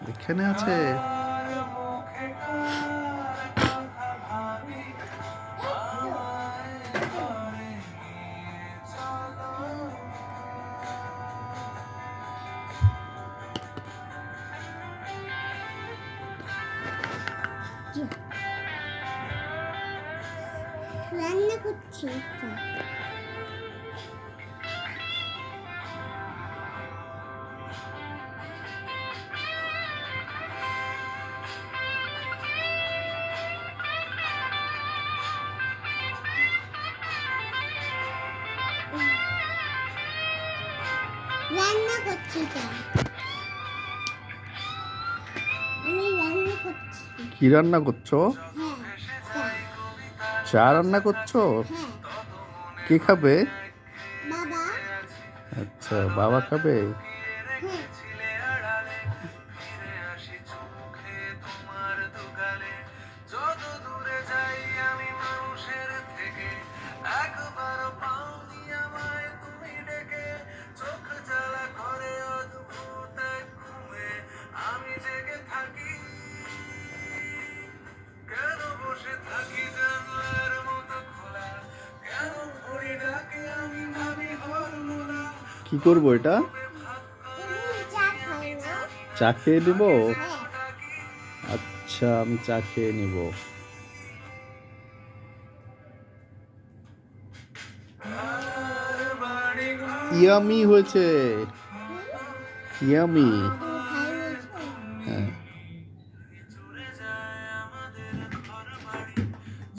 এখানে আছে। রান্না করছি। রান্না করছি তো। আমি রান্না করছি। কি রান্না করছো? হ্যাঁ, চা। চা রান্না করছো? হ্যাঁ, কে খাবে? বাবা। আচ্ছা, বাবা খাবে। হ্যাঁ, কি করবো এটা? তুমি চা খাও না? চা খেয়ে নিব? হ্যাঁ। আচ্ছা, আমি চা খেয়ে নিব। ইয়ামি হয়েছে। ইয়ামি।